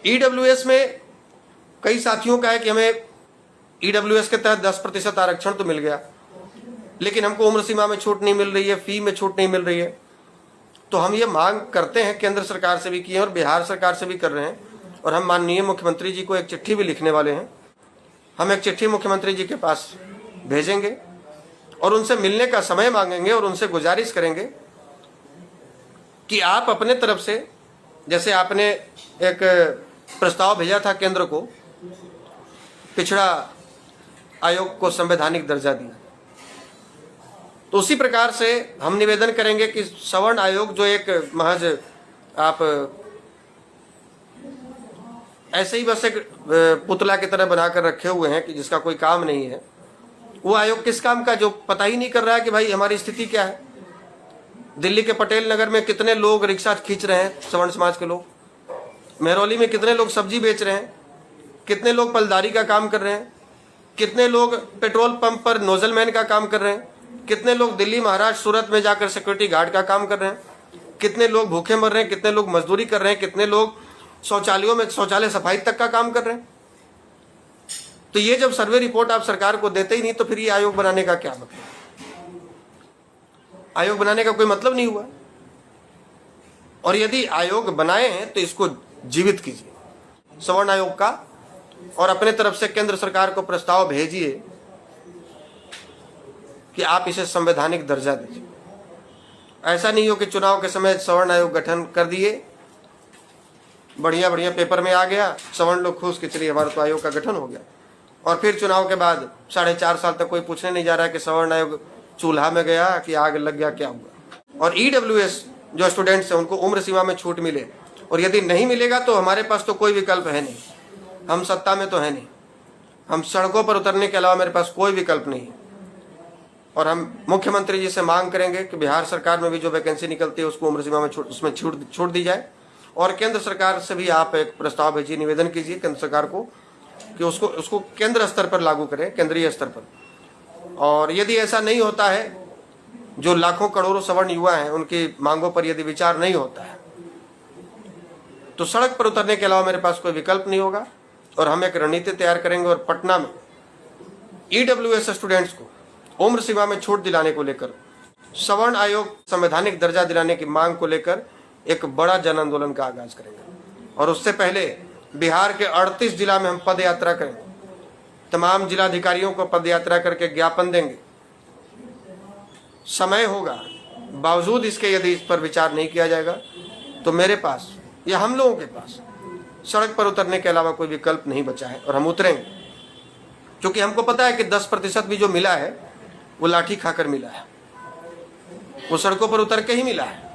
EWS में कई साथियों का है कि हमें ईडब्ल्यूएस के तहत 10% आरक्षण तो मिल गया, लेकिन हमको उम्र सीमा में छूट नहीं मिल रही है, फी में छूट नहीं मिल रही है। तो हम ये मांग करते हैं, केंद्र सरकार से भी किए और बिहार सरकार से भी कर रहे हैं, और हम माननीय मुख्यमंत्री जी को एक चिट्ठी भी लिखने वाले हैं। हम एक चिट्ठी मुख्यमंत्री जी के पास भेजेंगे और उनसे मिलने का समय मांगेंगे और उनसे गुजारिश करेंगे कि आप अपने तरफ से, जैसे आपने एक प्रस्ताव भेजा था केंद्र को, पिछड़ा आयोग को संवैधानिक दर्जा दिया, तो उसी प्रकार से हम निवेदन करेंगे कि सवर्ण आयोग जो एक महज आप ऐसे ही बस एक पुतला की तरह बनाकर रखे हुए हैं कि जिसका कोई काम नहीं है, वो आयोग किस काम का, जो पता ही नहीं कर रहा है कि भाई हमारी स्थिति क्या है। दिल्ली के पटेल नगर में कितने लोग रिक्शा खींच रहे हैं, सवर्ण समाज के लोग। महरौली में कितने लोग सब्जी बेच रहे हैं, कितने लोग पलदारी का काम कर रहे हैं, कितने लोग पेट्रोल पंप पर नोजलमैन का काम कर रहे हैं, कितने लोग दिल्ली, महाराष्ट्र, सूरत में जाकर सिक्योरिटी गार्ड का काम कर रहे हैं, कितने लोग भूखे मर रहे हैं, कितने लोग मजदूरी कर रहे हैं, कितने लोग शौचालयों में शौचालय सफाई तक का काम कर रहे हैं। तो ये जब सर्वे रिपोर्ट आप सरकार को देते ही नहीं, तो फिर ये आयोग बनाने का क्या मतलब? आयोग बनाने का कोई मतलब नहीं हुआ। और यदि आयोग बनाए हैं तो इसको जीवित कीजिए सवर्ण आयोग का, और अपने तरफ से केंद्र सरकार को प्रस्ताव भेजिए कि आप इसे संवैधानिक दर्जा दीजिए। ऐसा नहीं हो कि चुनाव के समय सवर्ण आयोग गठन कर दिए, बढ़िया बढ़िया पेपर में आ गया, सवर्ण लोग खुश कि चलिए हमारा तो आयोग का गठन हो गया, और फिर चुनाव के बाद 4.5 साल तक कोई पूछने नहीं जा रहा है कि सवर्ण आयोग चूल्हा में गया कि आग लग गया, क्या हुआ। और ईडब्ल्यूएस जो स्टूडेंट्स हैं उनको उम्र सीमा में छूट मिले, और यदि नहीं मिलेगा तो हमारे पास तो कोई विकल्प है नहीं, हम सत्ता में तो है नहीं, हम सड़कों पर उतरने के अलावा मेरे पास कोई विकल्प नहीं है। और हम मुख्यमंत्री जी से मांग करेंगे कि बिहार सरकार में भी जो वैकेंसी निकलती है उसको उम्र सीमा में उसमें छूट दी जाए, और केंद्र सरकार से भी आप एक प्रस्ताव भेजिए, निवेदन कीजिए केंद्र सरकार को कि उसको केंद्र स्तर पर लागू करें, केंद्रीय स्तर पर। और यदि ऐसा नहीं होता है, जो लाखों करोड़ों सवर्ण युवा हैं उनकी मांगों पर यदि विचार नहीं होता है, तो सड़क पर उतरने के अलावा मेरे पास कोई विकल्प नहीं होगा। और हम एक रणनीति तैयार करेंगे और पटना में ईडब्ल्यूएस स्टूडेंट्स को उम्र सीमा में छूट दिलाने को लेकर, सवर्ण आयोग संवैधानिक दर्जा दिलाने की मांग को लेकर एक बड़ा जन आंदोलन का आगाज करेंगे। और उससे पहले बिहार के 38 जिला में हम पद यात्रा करेंगे, तमाम जिलाधिकारियों को पद यात्रा करके ज्ञापन देंगे। समय होगा, बावजूद इसके यदि इस पर विचार नहीं किया जाएगा तो मेरे पास या हम लोगों के पास सड़क पर उतरने के अलावा कोई विकल्प नहीं बचा है, और हम उतरेंगे। क्योंकि हमको पता है कि 10% भी जो मिला है वो लाठी खाकर मिला है, वो सड़कों पर उतर के ही मिला है।